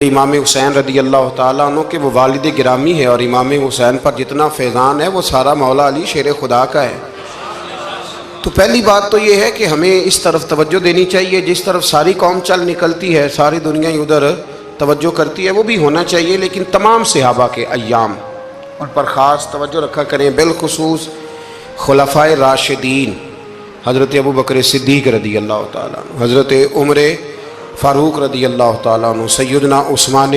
امام حسین رضی اللہ تعالیٰ عنہ کہ وہ والد گرامی ہے، اور امام حسین پر جتنا فیضان ہے وہ سارا مولا علی شیر خدا کا ہے۔ تو پہلی بات تو یہ ہے کہ ہمیں اس طرف توجہ دینی چاہیے، جس طرف ساری قوم چل نکلتی ہے، ساری دنیا ہی ادھر توجہ کرتی ہے، وہ بھی ہونا چاہیے، لیکن تمام صحابہ کے ایام ان پر خاص توجہ رکھا کریں، بالخصوص خلفائے راشدین حضرت ابوبکر صدیق رضی اللہ تعالیٰ عنہ، حضرت عمر فاروق رضی اللہ تعالیٰ عنہ، سیدنا عثمان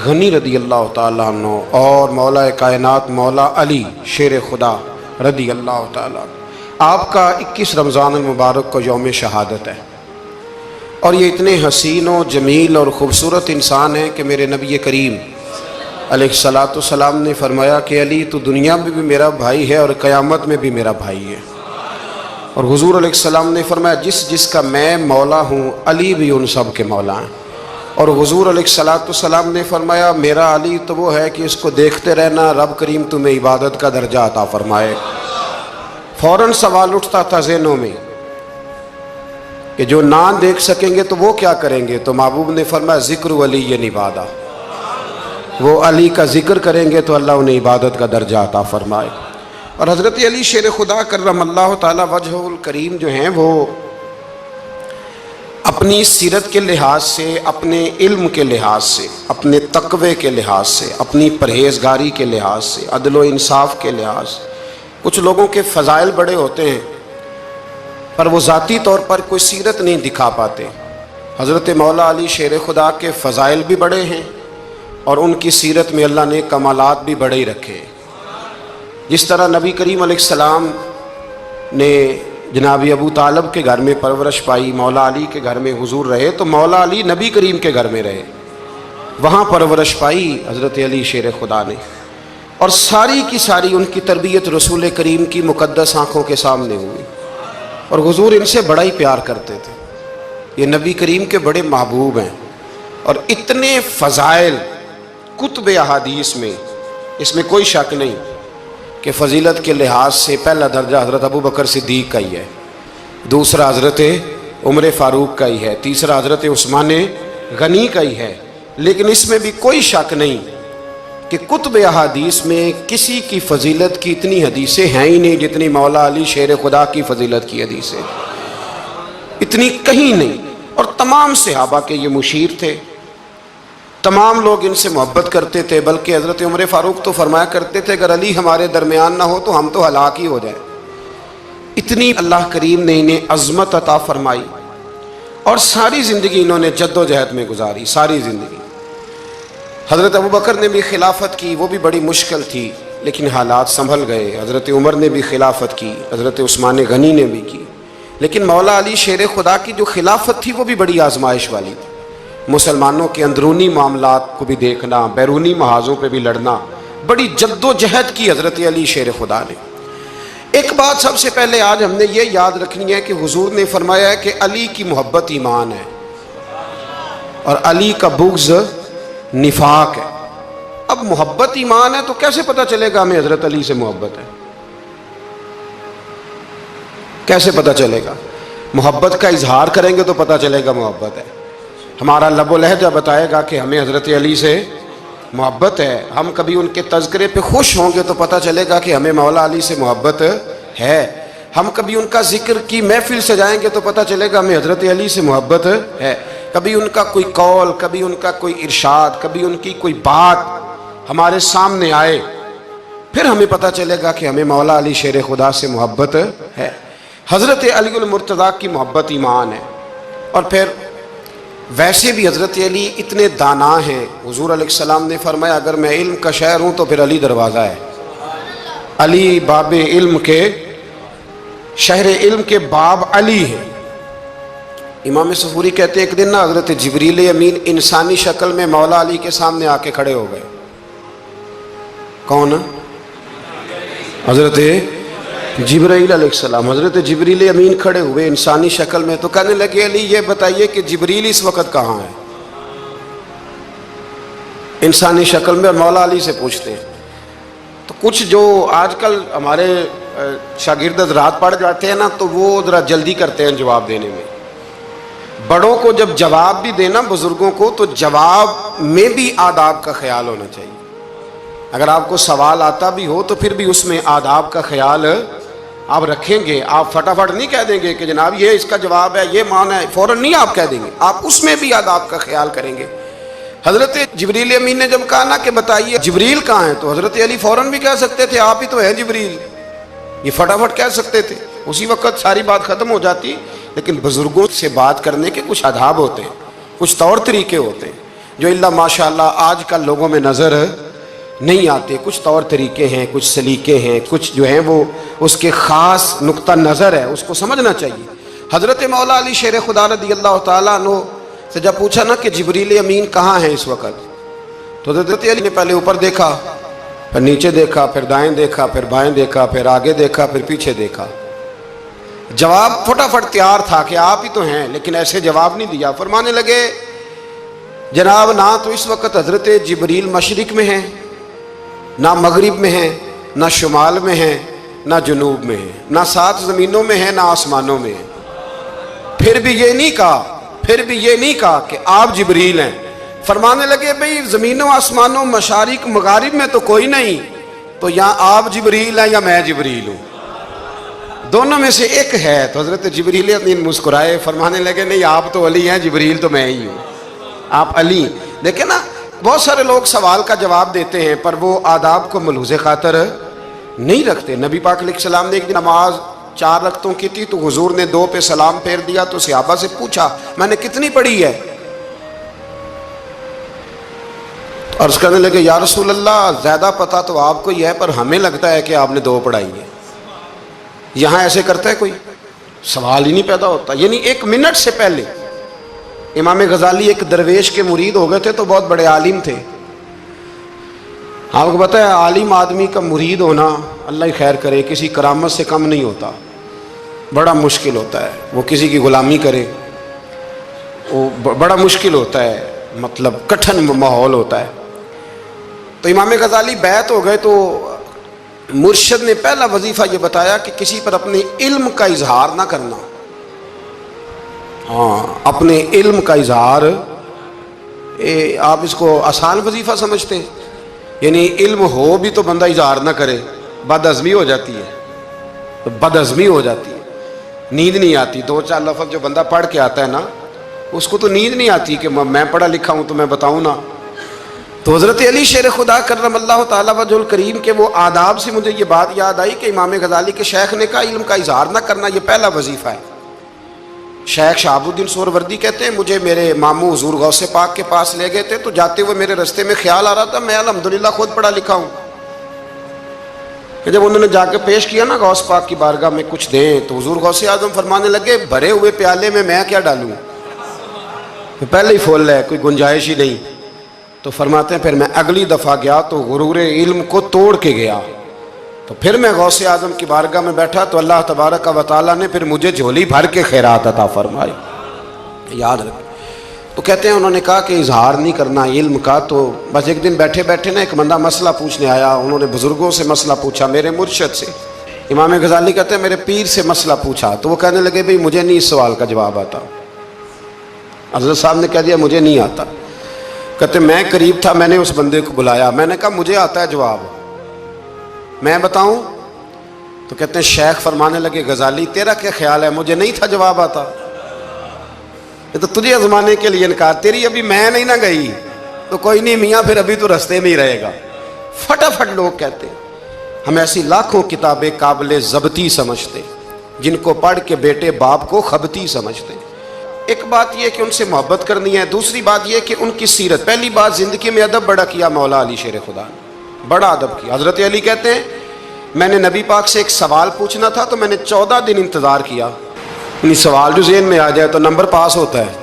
غنی رضی اللہ تعالیٰ عنہ، اور مولا کائنات مولا علی شیر خدا رضی اللہ تعالیٰ عنہ۔ آپ کا 21 رمضان المبارک کو یوم شہادت ہے، اور یہ اتنے حسین و جمیل اور خوبصورت انسان ہیں کہ میرے نبی کریم علیہ الصلاۃ والسلام نے فرمایا کہ علی تو دنیا میں بھی میرا بھائی ہے اور قیامت میں بھی میرا بھائی ہے، اور حضور علیہ السلام نے فرمایا جس کا میں مولا ہوں علی بھی ان سب کے مولا ہیں، اور حضور علیہ الصلاۃ والسلام نے فرمایا میرا علی تو وہ ہے کہ اس کو دیکھتے رہنا، رب کریم تمہیں عبادت کا درجہ عطا فرمائے۔ فوراً سوال اٹھتا تھا ذہنوں میں کہ جو نہ دیکھ سکیں گے تو وہ کیا کریں گے؟ تو محبوب نے فرمایا ذکر ولی عبادہ، وہ علی کا ذکر کریں گے تو اللہ انہیں عبادت کا درجہ عطا فرمائے۔ اور حضرت علی شیر خدا کرم اللہ تعالی وجہ الکریم جو ہیں، وہ اپنی سیرت کے لحاظ سے، اپنے علم کے لحاظ سے، اپنے تقوی کے لحاظ سے، اپنی پرہیزگاری کے لحاظ سے، عدل و انصاف کے لحاظ سے، کچھ لوگوں کے فضائل بڑے ہوتے ہیں پر وہ ذاتی طور پر کوئی سیرت نہیں دکھا پاتے۔ حضرت مولا علی شیر خدا کے فضائل بھی بڑے ہیں، اور ان کی سیرت میں اللہ نے کمالات بھی بڑے ہی رکھے۔ جس طرح نبی کریم علیہ السلام نے جناب ابو طالب کے گھر میں پرورش پائی، مولا علی کے گھر میں حضور رہے، تو مولا علی نبی کریم کے گھر میں رہے، وہاں پرورش پائی حضرت علی شیر خدا نے، اور ساری کی ساری ان کی تربیت رسول کریم کی مقدس آنکھوں کے سامنے ہوئی، اور حضور ان سے بڑا ہی پیار کرتے تھے۔ یہ نبی کریم کے بڑے محبوب ہیں، اور اتنے فضائل کتب احادیث میں، اس میں کوئی شک نہیں کہ فضیلت کے لحاظ سے پہلا درجہ حضرت ابوبکر صدیق کا ہی ہے، دوسرا حضرت عمر فاروق کا ہی ہے، تیسرا حضرت عثمان غنی کا ہی ہے، لیکن اس میں بھی کوئی شک نہیں کہ کتب احادیث میں کسی کی فضیلت کی اتنی حدیثیں ہیں ہی نہیں جتنی مولا علی شیر خدا کی فضیلت کی حدیثیں، اتنی کہیں نہیں۔ اور تمام صحابہ کے یہ مشیر تھے، تمام لوگ ان سے محبت کرتے تھے، بلکہ حضرت عمر فاروق تو فرمایا کرتے تھے اگر علی ہمارے درمیان نہ ہو تو ہم تو ہلاک ہی ہو جائیں۔ اتنی اللہ کریم نے انہیں عظمت عطا فرمائی، اور ساری زندگی انہوں نے جد و جہد میں گزاری، ساری زندگی۔ حضرت ابوبکر نے بھی خلافت کی، وہ بھی بڑی مشکل تھی، لیکن حالات سنبھل گئے۔ حضرت عمر نے بھی خلافت کی، حضرت عثمان غنی نے بھی کی، لیکن مولا علی شیر خدا کی جو خلافت تھی وہ بھی بڑی آزمائش والی تھی۔ مسلمانوں کے اندرونی معاملات کو بھی دیکھنا، بیرونی محاذوں پہ بھی لڑنا، بڑی جد و جہد کی حضرت علی شیر خدا نے۔ ایک بات سب سے پہلے آج ہم نے یہ یاد رکھنی ہے کہ حضور نے فرمایا ہے کہ علی کی محبت ایمان ہے، اور علی کا بغض نفاق ہے۔ اب محبت ایمان ہے تو کیسے پتہ چلے گا ہمیں حضرت علی سے محبت ہے؟ کیسے پتہ چلے گا؟ محبت کا اظہار کریں گے تو پتہ چلے گا محبت ہے، ہمارا لب و لہجہ بتائے گا کہ ہمیں حضرت علی سے محبت ہے، ہم کبھی ان کے تذکرے پہ خوش ہوں گے تو پتہ چلے گا کہ ہمیں مولا علی سے محبت ہے، ہم کبھی ان کا ذکر کی محفل سجائیں گے تو پتہ چلے گا ہمیں حضرت علی سے محبت ہے، کبھی ان کا کوئی قول، کبھی ان کا کوئی ارشاد، کبھی ان کی کوئی بات ہمارے سامنے آئے، پھر ہمیں پتہ چلے گا کہ ہمیں مولا علی شیر خدا سے محبت ہے۔ حضرت علی المرتضیٰ کی محبت ایمان ہے۔ اور پھر ویسے بھی حضرت علی اتنے دانا ہیں، حضور علیہ السلام نے فرمایا اگر میں علم کا شہر ہوں تو پھر علی دروازہ ہے، علی باب علم کے، شہر علم کے باب علی ہے۔ امام صفوری کہتے ہیں ایک دن نا حضرت جبریل امین انسانی شکل میں مولا علی کے سامنے آ کے کھڑے ہو گئے۔ کون؟ حضرت جبرائیل علیہ السلام۔ حضرت جبریل امین کھڑے ہوئے انسانی شکل میں، تو کہنے لگے علی یہ بتائیے کہ جبریل اس وقت کہاں ہے؟ انسانی شکل میں، اور مولا علی سے پوچھتے ہیں۔ تو کچھ جو آج کل ہمارے شاگرد رات پڑھ جاتے ہیں نا، تو وہ ذرا جلدی کرتے ہیں جواب دینے میں، بڑوں کو جب جواب بھی دینا بزرگوں کو تو جواب میں بھی آداب کا خیال ہونا چاہیے. اگر آپ کو سوال آتا بھی ہو تو پھر بھی اس میں آداب کا خیال آپ رکھیں گے. آپ فٹافٹ نہیں کہہ دیں گے کہ جناب یہ اس کا جواب ہے، یہ معنی ہے، فوراً نہیں آپ کہہ دیں گے. آپ اس میں بھی آداب کا خیال کریں گے. حضرت جبریل امین نے جب کہا نا کہ بتائیے جبریل کہاں ہیں، تو حضرت علی فوراً بھی کہہ سکتے تھے آپ ہی تو ہیں جبریل، یہ فٹافٹ کہہ سکتے تھے، اسی وقت ساری بات ختم ہو جاتی. لیکن بزرگوں سے بات کرنے کے کچھ آداب ہوتے ہیں، کچھ طور طریقے ہوتے ہیں جو اللہ ماشاءاللہ آج کل لوگوں میں نظر نہیں آتے. کچھ طور طریقے ہیں، کچھ سلیقے ہیں، کچھ جو ہیں وہ اس کے خاص نقطہ نظر ہے، اس کو سمجھنا چاہیے. حضرت مولا علی شیر خدا رضی اللہ تعالیٰ عنہ سے جب پوچھا نا کہ جبریل امین کہاں ہیں اس وقت، تو حضرت علی نے پہلے اوپر دیکھا، پھر نیچے دیکھا، پھر دائیں دیکھا، پھر بائیں دیکھا، پھر آگے دیکھا، پھر پیچھے دیکھا. جواب فٹافٹ تیار تھا کہ آپ ہی تو ہیں، لیکن ایسے جواب نہیں دیا. فرمانے لگے جناب نہ تو اس وقت حضرت جبریل مشرق میں ہیں، نہ مغرب میں ہیں، نہ شمال میں ہیں، نہ جنوب میں ہیں، نہ 7 زمینوں میں ہیں، نہ آسمانوں میں ہیں. پھر بھی یہ نہیں کہا کہ آپ جبریل ہیں. فرمانے لگے بھئی زمینوں آسمانوں مشارق مغارب میں تو کوئی نہیں، تو یا آپ جبریل ہیں یا میں جبریل ہوں، دونوں میں سے ایک ہے. تو حضرت جبریل امین مسکرائے، فرمانے لگے نہیں آپ تو علی ہیں، جبریل تو میں ہی ہوں، آپ علی. دیکھیں نا بہت سارے لوگ سوال کا جواب دیتے ہیں پر وہ آداب کو ملحوظ خاطر نہیں رکھتے. نبی پاک علیہ السلام نے ایک دن نماز 4 رکعتوں کی تھی تو حضور نے 2 پہ سلام پھیر دیا. تو صحابہ سے پوچھا میں نے کتنی پڑھی ہے؟ عرض کرنے لگے یا رسول اللہ زیادہ پتہ تو آپ کو ہی ہے پر ہمیں لگتا ہے کہ آپ نے 2 پڑھائی ہے. یہاں ایسے کرتا ہے کوئی؟ سوال ہی نہیں پیدا ہوتا. یعنی 1 منٹ سے پہلے امام غزالی ایک درویش کے مرید ہو گئے تھے تو بہت بڑے عالم تھے. آپ کو پتہ ہے عالم آدمی کا مرید ہونا اللہ ہی خیر کرے کسی کرامت سے کم نہیں ہوتا، بڑا مشکل ہوتا ہے. وہ کسی کی غلامی کرے وہ بڑا مشکل ہوتا ہے، مطلب کٹھن ماحول ہوتا ہے. تو امام غزالی بیعت ہو گئے تو مرشد نے پہلا وظیفہ یہ بتایا کہ کسی پر اپنے علم کا اظہار نہ کرنا. ہاں اپنے علم کا اظہار، آپ اس کو آسان وظیفہ سمجھتے ہیں؟ یعنی علم ہو بھی تو بندہ اظہار نہ کرے، بد ہضمی ہو جاتی ہے، بد ہضمی ہو جاتی ہے، نیند نہیں آتی. 2-4 لفظ جو بندہ پڑھ کے آتا ہے نا اس کو تو نیند نہیں آتی کہ میں پڑھا لکھا ہوں تو میں بتاؤں نا. تو حضرت علی شیر خدا کرم اللہ تعالیٰ وجہ الکریم کے وہ آداب سے مجھے یہ بات یاد آئی کہ امام غزالی کے شیخ نے کہا علم کا اظہار نہ کرنا یہ پہلا وظیفہ ہے. شیخ شہاب الدین سہروردی کہتے ہیں مجھے میرے ماموں حضور غوث پاک کے پاس لے گئے تھے تو جاتے ہوئے میرے رستے میں خیال آ رہا تھا میں الحمدللہ خود پڑھا لکھا ہوں. کہ جب انہوں نے جا کے پیش کیا نا غوث پاک کی بارگاہ میں کچھ دیں تو حضور غوث اعظم فرمانے لگے بھرے ہوئے پیالے میں کیا ڈالوں، پہلے ہی فل ہے کوئی گنجائش ہی نہیں. تو فرماتے ہیں پھر میں اگلی دفعہ گیا تو غرور علم کو توڑ کے گیا. تو پھر میں غوث اعظم کی بارگاہ میں بیٹھا تو اللہ تبارک و تعالیٰ نے پھر مجھے جھولی بھر کے خیرات عطا فرمائی. یاد رکھ. تو کہتے ہیں انہوں نے کہا کہ اظہار نہیں کرنا علم کا. تو بس ایک دن بیٹھے بیٹھے نا ایک بندہ مسئلہ پوچھنے آیا، انہوں نے بزرگوں سے مسئلہ پوچھا، میرے مرشد سے. امام غزالی کہتے ہیں میرے پیر سے مسئلہ پوچھا تو وہ کہنے لگے بھئی مجھے نہیں اس سوال کا جواب آتا. حضرت صاحب نے کہہ دیا مجھے نہیں آتا. کہتے میں قریب تھا، میں نے اس بندے کو بلایا، میں نے کہا مجھے آتا ہے جواب، میں بتاؤں؟ تو کہتے ہیں شیخ فرمانے لگے غزالی تیرا کیا خیال ہے مجھے نہیں تھا جواب آتا؟ یہ تو تجھے آزمانے کے لیے انکار، تیری ابھی میں نہیں نہ گئی تو کوئی نہیں میاں پھر ابھی تو رستے میں ہی رہے گا. فٹافٹ لوگ کہتے ہیں. ہم ایسی لاکھوں کتابیں قابل ضبطی سمجھتے جن کو پڑھ کے بیٹے باپ کو خبتی سمجھتے. ایک بات یہ کہ ان سے محبت کرنی ہے، دوسری بات یہ کہ ان کی سیرت. پہلی بات زندگی میں ادب بڑا کیا مولا علی شیر خدا نے، بڑا ادب کیا. حضرت علی کہتے ہیں میں نے نبی پاک سے ایک سوال پوچھنا تھا تو میں نے 14 دن انتظار کیا. یعنی سوال جو ذہن میں آ جائے تو نمبر پاس ہوتا ہے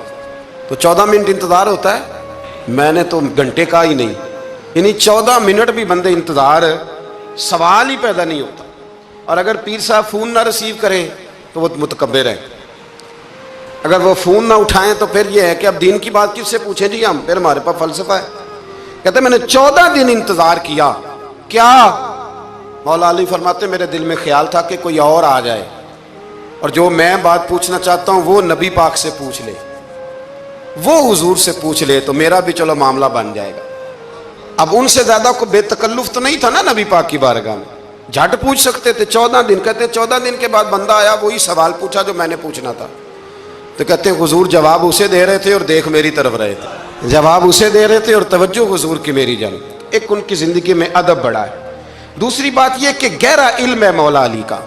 تو 14 منٹ انتظار ہوتا ہے، میں نے تو گھنٹے کا ہی نہیں. یعنی 14 منٹ بھی بندے انتظار، سوال ہی پیدا نہیں ہوتا. اور اگر پیر صاحب فون نہ ریسیو کریں تو وہ متکبر ہیں، اگر وہ فون نہ اٹھائیں تو پھر یہ ہے کہ اب دین کی بات کس سے پوچھیں جی ہم، پھر ہمارے پاس فلسفہ ہے. کہتے میں نے 14 دن انتظار کیا. کیا؟ مولا علی فرماتے میرے دل میں خیال تھا کہ کوئی اور آ جائے اور جو میں بات پوچھنا چاہتا ہوں وہ نبی پاک سے پوچھ لے. وہ حضور سے پوچھ لے تو میرا بھی چلو معاملہ بن جائے گا۔ اب ان سے زیادہ کو بے تکلف تو نہیں تھا نا نبی پاک کی بارگاہ میں، جھٹ پوچھ سکتے تھے 14 دن۔ کہتے 14 دن کے بعد بندہ آیا، وہی سوال پوچھا جو میں نے پوچھنا تھا۔ تو کہتے ہیں حضور جواب اسے دے رہے تھے اور دیکھ میری طرف رہے تھے، جواب اسے دے رہے تھے اور توجہ حضور کی میری جانب۔ ایک ان کی زندگی میں ادب بڑا ہے۔ دوسری بات یہ کہ گہرا علم ہے مولا علی کا۔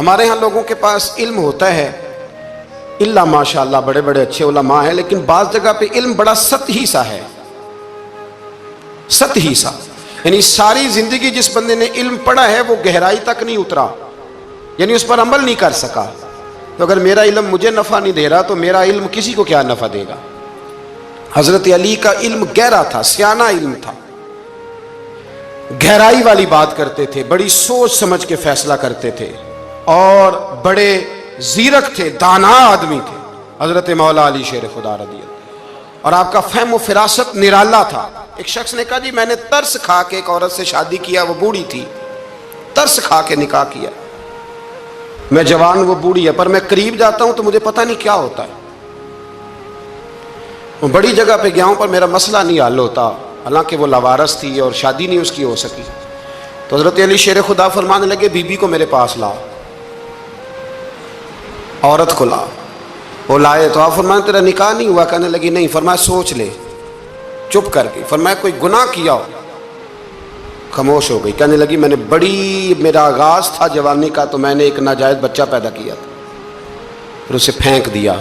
ہمارے ہاں لوگوں کے پاس علم ہوتا ہے، اللہ ماشاءاللہ بڑے بڑے اچھے علماء ہیں، لیکن بعض جگہ پہ علم بڑا سطحی سا ہے، سطحی سا، یعنی ساری زندگی جس بندے نے علم پڑھا ہے وہ گہرائی تک نہیں اترا، یعنی اس پر عمل نہیں کر سکا۔ تو اگر میرا علم مجھے نفع نہیں دے رہا تو میرا علم کسی کو کیا نفع دے گا؟ حضرت علی کا علم گہرا تھا، سیانہ علم تھا، گہرائی والی بات کرتے تھے، بڑی سوچ سمجھ کے فیصلہ کرتے تھے، اور بڑے زیرک تھے، دانا آدمی تھے حضرت مولا علی شیر خدا رضی اللہ۔ اور آپ کا فہم و فراست نرالا تھا۔ ایک شخص نے کہا جی میں نے ترس کھا کے ایک عورت سے شادی کیا، وہ بوڑھی تھی، ترس کھا کے نکاح کیا، میں جوان وہ بوڑھی ہے، پر میں قریب جاتا ہوں تو مجھے پتہ نہیں کیا ہوتا ہے، وہ بڑی جگہ پہ گیا ہوں پر میرا مسئلہ نہیں حل ہوتا، حالانکہ وہ لاوارث تھی اور شادی نہیں اس کی ہو سکی۔ تو حضرت علی شیر خدا فرمانے لگے بی بی کو میرے پاس لا، عورت کو لا۔ وہ لائے تو آپ فرمانے تیرا نکاح نہیں ہوا؟ کہنے لگی نہیں۔ فرمایا سوچ لے، چپ کر گئی۔ فرمایا کوئی گناہ کیا ہو؟ خاموش ہو گئی۔ کہنے لگی میں نے میرا آغاز تھا جوانی کا تو میں نے ایک ناجائز بچہ پیدا کیا تھا، پھر اسے پھینک دیا،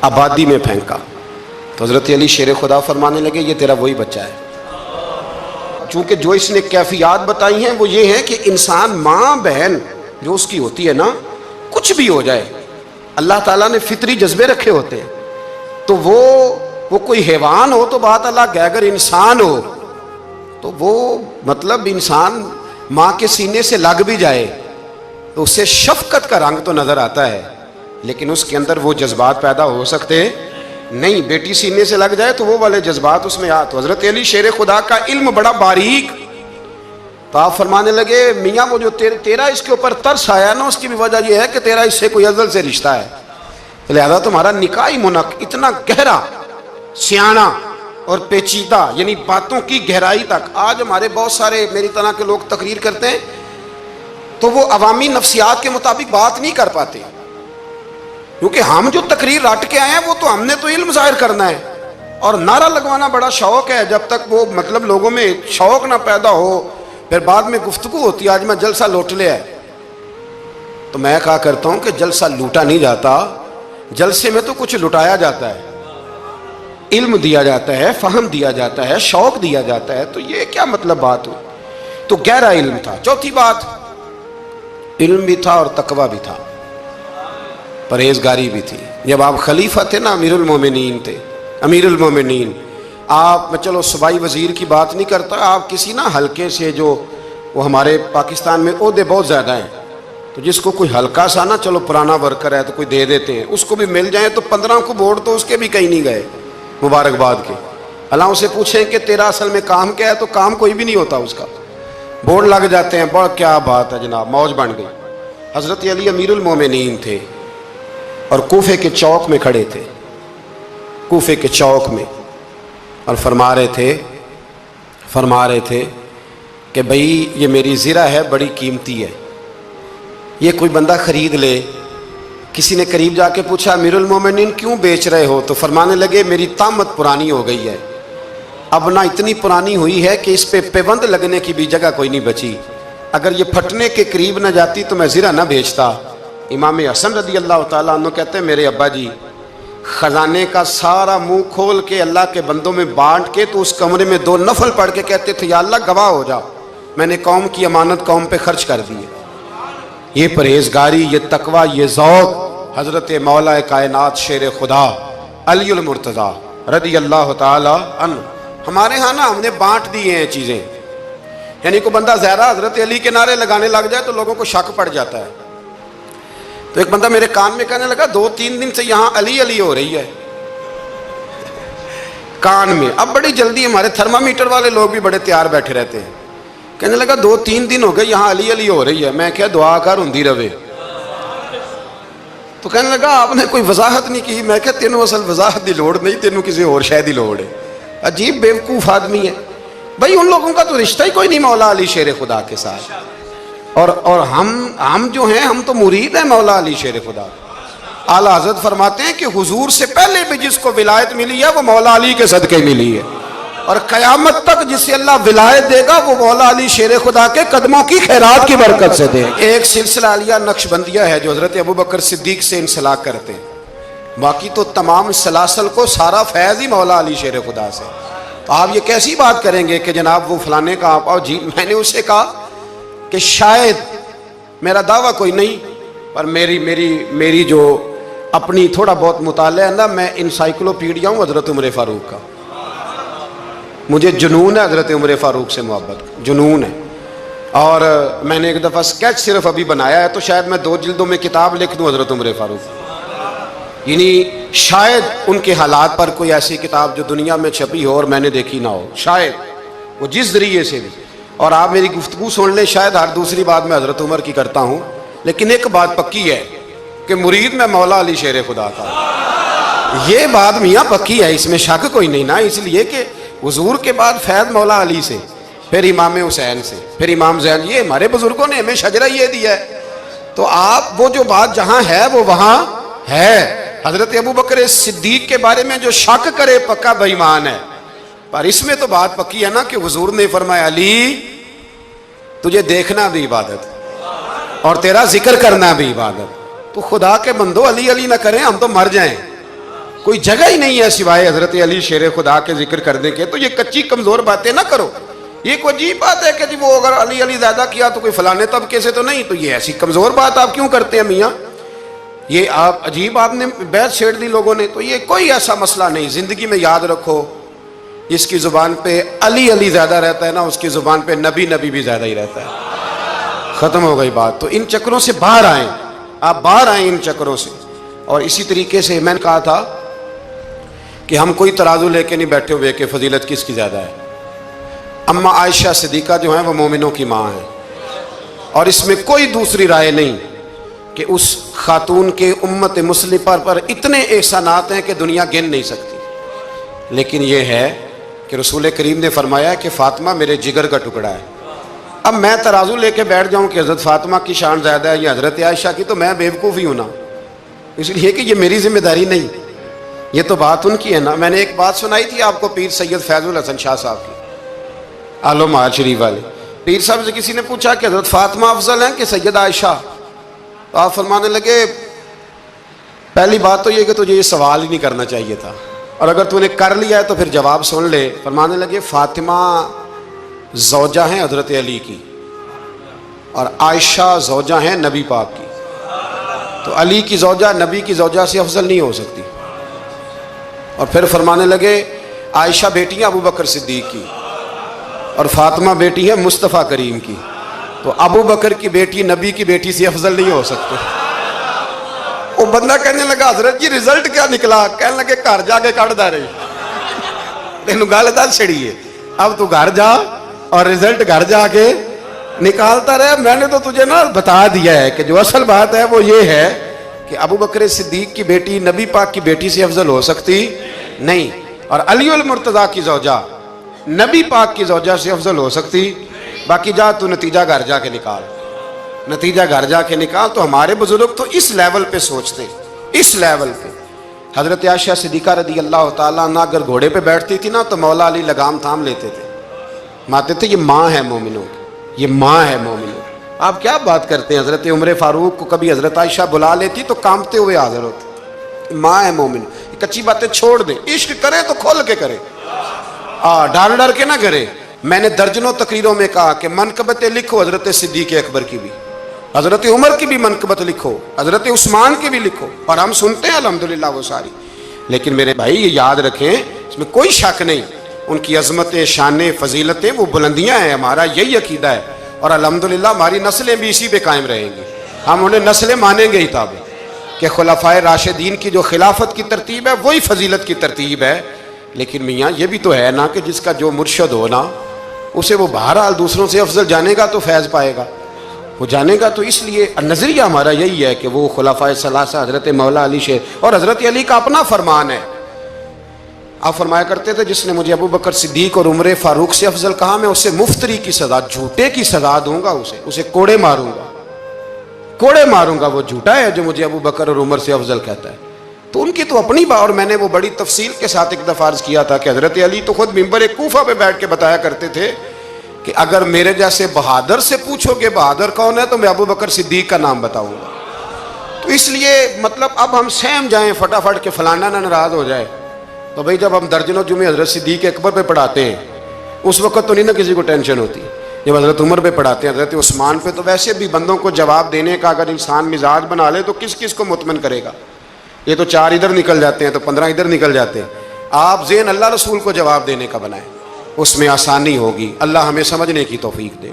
آبادی میں پھینکا۔ تو حضرت علی شیر خدا فرمانے لگے یہ تیرا وہی بچہ ہے۔ چونکہ جو اس نے کیفیات بتائی ہیں وہ یہ ہے کہ انسان ماں بہن جو اس کی ہوتی ہے نا، کچھ بھی ہو جائے، اللہ تعالیٰ نے فطری جذبے رکھے ہوتے ہیں، تو وہ کوئی حیوان ہو تو بات الگ ہے، اگر انسان ہو تو وہ مطلب انسان ماں کے سینے سے لگ بھی جائے تو اس سے شفقت کا رنگ تو نظر آتا ہے، لیکن اس کے اندر وہ جذبات پیدا ہو سکتے نہیں۔ بیٹی سینے سے لگ جائے تو وہ والے جذبات اس میں تو حضرت علی شیر خدا کا علم بڑا باریک۔ تو آپ فرمانے لگے میاں وہ جو تیرا اس کے اوپر ترس آیا نا، اس کی بھی وجہ یہ ہے کہ تیرا اس سے کوئی ازل سے رشتہ ہے، لہذا تمہارا نکاحی منق اتنا گہرا، سیانہ اور پیچیدہ، یعنی باتوں کی گہرائی تک۔ آج ہمارے بہت سارے میری طرح کے لوگ تقریر کرتے ہیں تو وہ عوامی نفسیات کے مطابق بات نہیں کر پاتے، کیونکہ ہم جو تقریر رٹ کے آئے ہیں وہ تو ہم نے تو علم ظاہر کرنا ہے، اور نعرہ لگوانا بڑا شوق ہے۔ جب تک وہ مطلب لوگوں میں شوق نہ پیدا ہو پھر بعد میں گفتگو ہوتی ہے، آج میں جلسہ لوٹ لیا ہے، تو میں کہا کرتا ہوں کہ جلسہ لوٹا نہیں جاتا، جلسے میں تو کچھ لٹایا جاتا ہے، علم دیا جاتا ہے، فہم دیا جاتا ہے، شوق دیا جاتا ہے، تو یہ کیا مطلب بات ہوئی؟ تو گہرا علم تھا۔ چوتھی بات، علم بھی تھا اور تقوی بھی تھا، پرہیزگاری بھی تھی۔ جب آپ خلیفہ تھے نا، امیر المومنین تھے، امیر المومنین، آپ میں چلو صوبائی وزیر کی بات نہیں کرتا، آپ کسی نا حلقے سے، جو وہ ہمارے پاکستان میں عہدے بہت زیادہ ہیں، تو جس کو کوئی ہلکا سا نا چلو پرانا ورکر ہے تو کوئی دے دیتے ہیں، اس کو بھی مل جائیں تو 15 کو ووٹ تو اس کے بھی کہیں نہیں گئے مبارکباد کے۔ اللہ سے پوچھیں کہ تیرا اصل میں کام کیا ہے تو کام کوئی بھی نہیں ہوتا اس کا، بورڈ لگ جاتے ہیں، بڑا کیا بات ہے جناب، موج بن گئی۔ حضرت علی امیر المومنین تھے اور کوفے کے چوک میں کھڑے تھے، کوفے کے چوک میں، اور فرما رہے تھے کہ بھئی یہ میری زرہ ہے، بڑی قیمتی ہے، یہ کوئی بندہ خرید لے۔ کسی نے قریب جا کے پوچھا امیر المومنین کیوں بیچ رہے ہو؟ تو فرمانے لگے میری طامت پرانی ہو گئی ہے، اب نہ اتنی پرانی ہوئی ہے کہ اس پہ پیوند لگنے کی بھی جگہ کوئی نہیں بچی، اگر یہ پھٹنے کے قریب نہ جاتی تو میں زرہ نہ بیچتا۔ امام حسن رضی اللہ تعالیٰ عنہ کہتے ہیں میرے ابا جی خزانے کا سارا منہ کھول کے اللہ کے بندوں میں بانٹ کے تو اس کمرے میں 2 نفل پڑھ کے کہتے تھے یا اللہ گواہ ہو جا، میں نے قوم کی امانت قوم پہ خرچ کر دی ہے۔ یہ پرہیزگاری، یہ تقوی، یہ ذوق حضرت مولا کائنات شیر خدا علی المرتضیٰ رضی اللہ تعالی عنہ۔ ہمارے ہاں نا ہم نے بانٹ دی ہیں چیزیں، یعنی کوئی بندہ زہرا حضرت علی کے نعرے لگانے لگ جائے تو لوگوں کو شک پڑ جاتا ہے۔ تو ایک بندہ میرے کان میں کہنے لگا 2-3 دن سے یہاں علی علی ہو رہی ہے کان میں۔ اب بڑی جلدی ہمارے تھرمامیٹر والے لوگ بھی بڑے تیار بیٹھے رہتے ہیں، کہنے لگا 2-3 دن ہو گئے یہاں علی علی ہو رہی ہے۔ میں کیا دعا کر ہندی روے، تو کہنے لگا آپ نے کوئی وضاحت نہیں کی. میں کہ تینوں اصل وضاحت دی لوڑ نہیں, تینوں کسی اور شے دی لوڑ ہے. عجیب بیوقوف آدمی ہے بھائی. ان لوگوں کا تو رشتہ ہی کوئی نہیں مولا علی شیر خدا کے ساتھ. اور ہم جو ہیں ہم تو مرید ہیں مولا علی شیر خدا. اعلیٰ حضرت فرماتے ہیں کہ حضور سے پہلے بھی جس کو ولایت ملی ہے وہ مولا علی کے صدقے ملی ہے, اور قیامت تک جسے اللہ ولایت دے گا وہ مولا علی شیر خدا کے قدموں کی خیرات کی برکت سے دے. ایک سلسلہ علیہ نقشبندیہ ہے جو حضرت ابوبکر صدیق سے انسلاک کرتے ہیں, باقی تو تمام سلاسل کو سارا فیض ہی مولا علی شیر خدا سے. تو آپ یہ کیسی بات کریں گے کہ جناب وہ فلانے کا آپ آؤ جی. میں نے اسے کہا کہ شاید میرا دعویٰ کوئی نہیں, پر میری جو اپنی تھوڑا بہت مطالعہ ہے نا, میں انسائکلوپیڈیا ہوں حضرت عمر فاروق کا. مجھے جنون ہے حضرت عمر فاروق سے محبت, جنون ہے. اور میں نے ایک دفعہ سکیچ صرف ابھی بنایا ہے, تو شاید میں 2 جلدوں میں کتاب لکھ دوں حضرت عمر فاروق. یعنی شاید ان کے حالات پر کوئی ایسی کتاب جو دنیا میں چھپی ہو اور میں نے دیکھی نہ ہو, شاید وہ جس ذریعے سے بھی. اور آپ میری گفتگو سن لیں, شاید ہر دوسری بات میں حضرت عمر کی کرتا ہوں, لیکن ایک بات پکی ہے کہ مرید میں مولا علی شیر خدا کا. یہ بات میاں پکی ہے, اس میں شک کوئی نہیں نا. اس لیے کہ حضور کے بعد فیض مولا علی سے, پھر امام حسین سے, پھر امام زین. یہ ہمارے بزرگوں نے ہمیں شجرہ یہ دیا ہے. تو آپ وہ جو بات جہاں ہے وہ وہاں ہے. حضرت ابوبکر صدیق کے بارے میں جو شک کرے پکا بے ایمان ہے. پر اس میں تو بات پکی ہے نا کہ حضور نے فرمایا علی تجھے دیکھنا بھی عبادت اور تیرا ذکر کرنا بھی عبادت. تو خدا کے بندو علی علی نہ کریں, ہم تو مر جائیں. کوئی جگہ ہی نہیں ہے سوائے حضرت علی شیر خدا کے ذکر کرنے کے. تو یہ کچی کمزور باتیں نہ کرو. یہ کوئی عجیب بات ہے کہ جی وہ اگر علی علی زیادہ کیا تو کوئی فلانے طبقے سے تو نہیں. تو یہ ایسی کمزور بات آپ کیوں کرتے ہیں میاں؟ یہ آپ عجیب آپ نے بیعت چھیڑ دی لوگوں نے. تو یہ کوئی ایسا مسئلہ نہیں. زندگی میں یاد رکھو, جس کی زبان پہ علی علی زیادہ رہتا ہے نا, اس کی زبان پہ نبی نبی بھی زیادہ ہی رہتا ہے. ختم ہو گئی بات. تو ان چکروں سے باہر آئیں, آپ باہر آئیں ان چکروں سے. اور اسی طریقے سے میں نے کہا تھا کہ ہم کوئی ترازو لے کے نہیں بیٹھے ہوئے کہ فضیلت کس کی زیادہ ہے. اما عائشہ صدیقہ جو ہیں وہ مومنوں کی ماں ہیں, اور اس میں کوئی دوسری رائے نہیں کہ اس خاتون کے امت مسلمہ پر اتنے احسانات ہیں کہ دنیا گن نہیں سکتی. لیکن یہ ہے کہ رسول کریم نے فرمایا کہ فاطمہ میرے جگر کا ٹکڑا ہے. اب میں ترازو لے کے بیٹھ جاؤں کہ حضرت فاطمہ کی شان زیادہ ہے یا حضرت عائشہ کی, تو میں بیوقوف ہی ہوں نا. اس لیے کہ یہ میری ذمہ داری نہیں, یہ تو بات ان کی ہے نا. میں نے ایک بات سنائی تھی آپ کو پیر سید فیض الحسن شاہ صاحب کی, عالم محل شریف والے. پیر صاحب سے کسی نے پوچھا کہ حضرت فاطمہ افضل ہیں کہ سید عائشہ؟ تو آپ فرمانے لگے پہلی بات تو یہ کہ تجھے یہ سوال ہی نہیں کرنا چاہیے تھا, اور اگر تو نے کر لیا ہے تو پھر جواب سن لے. فرمانے لگے فاطمہ زوجہ ہیں حضرت علی کی, اور عائشہ زوجہ ہیں نبی پاک کی. تو علی کی زوجہ نبی کی زوجہ سے افضل نہیں ہو سکتی. اور پھر فرمانے لگے عائشہ بیٹی ہیں ابو بکر صدیق کی, اور فاطمہ بیٹی ہے مصطفیٰ کریم کی. تو ابو بکر کی بیٹی نبی کی بیٹی سے افضل نہیں ہو سکتے. وہ بندہ کہنے لگا حضرت جی رزلٹ کیا نکلا؟ کہنے لگے گھر جا کے کٹ دا رہی تینوں گل دل چھڑی ہے, اب تو گھر جا اور رزلٹ گھر جا کے نکالتا رہے. میں نے تو تجھے نا بتا دیا ہے کہ جو اصل بات ہے وہ یہ ہے کہ ابو بکر صدیق کی بیٹی نبی پاک کی بیٹی سے افضل ہو سکتی نہیں, اور علی المرتضیٰ کی زوجہ نبی پاک کی زوجہ سے افضل ہو سکتی. باقی جا تو نتیجہ گھر جا کے نکال, نتیجہ گھر جا کے نکال. تو ہمارے بزرگ تو اس لیول پہ سوچتے, اس لیول پہ. حضرت عائشہ صدیقہ رضی اللہ تعالیٰ عنہ اگر گھوڑے پہ بیٹھتی تھی نا تو مولا علی لگام تھام لیتے تھے, ماتے تھے یہ ماں ہے مومنوں کی, یہ ماں ہے مومنوں. آپ کیا بات کرتے ہیں؟ حضرت عمر فاروق کو کبھی حضرت عائشہ بلا لیتی تو کانپتے ہوئے حاضر ہوتے. ماں ہے مومن. کچی باتیں چھوڑ دیں, عشق کرے تو کھول کے کرے, ڈر ڈر کے نہ کرے. میں نے درجنوں تقریروں میں کہا کہ منقبتیں لکھو حضرت صدیق اکبر کی بھی, حضرت عمر کی بھی منقبت لکھو, حضرت عثمان کی بھی لکھو, اور ہم سنتے ہیں الحمدللہ وہ ساری. لیکن میرے بھائی یہ یاد رکھیں, اس میں کوئی شک نہیں, ان کی عظمتیں, شانیں, فضیلتیں وہ بلندیاں ہیں. ہمارا یہی عقیدہ ہے, اور الحمدللہ ہماری نسلیں بھی اسی پہ قائم رہیں گی. ہم انہیں نسلیں مانیں گے ہی تاب کہ خلفائے راشدین کی جو خلافت کی ترتیب ہے وہی فضیلت کی ترتیب ہے. لیکن میاں یہ بھی تو ہے نا کہ جس کا جو مرشد ہو نا, اسے وہ بہرحال دوسروں سے افضل جانے گا تو فیض پائے گا. وہ جانے گا. تو اس لیے نظریہ ہمارا یہی ہے کہ وہ خلفائے ثلاثہ حضرت مولا علی سے اور حضرت علی کا اپنا فرمان ہے. آپ فرمایا کرتے تھے جس نے مجھے ابو بکر صدیق اور عمر فاروق سے افضل کہا میں اسے مفتری کی سزا، جھوٹے کی سزا دوں گا، اسے کوڑے ماروں گا. وہ جھوٹا ہے جو مجھے ابو بکر اور عمر سے افضل کہتا ہے. تو ان کی تو اپنی بات، اور میں نے وہ بڑی تفصیل کے ساتھ ایک دفعہ عرض کیا تھا کہ حضرت علی تو خود منبر کوفہ پہ بیٹھ کے بتایا کرتے تھے کہ اگر میرے جیسے بہادر سے پوچھو گے بہادر کون ہے تو میں ابو بکر صدیق کا نام بتاؤں گا. تو اس لیے مطلب اب ہم سہم جائیں فٹافٹ کہ فلانا نہ ناراض ہو جائے. تو بھئی جب ہم درجنوں جمعے حضرت صدیق اکبر پہ پڑھاتے ہیں اس وقت تو نہیں نہ کسی کو ٹینشن ہوتی. جب حضرت عمر پہ پڑھاتے ہیں، حضرت عثمان پہ، تو ویسے بھی بندوں کو جواب دینے کا اگر انسان مزاج بنا لے تو کس کس کو مطمئن کرے گا. یہ تو 4 ادھر نکل جاتے ہیں تو 15 ادھر نکل جاتے ہیں. آپ ذہن اللہ رسول کو جواب دینے کا بنائیں، اس میں آسانی ہوگی. اللہ ہمیں سمجھنے کی توفیق دے.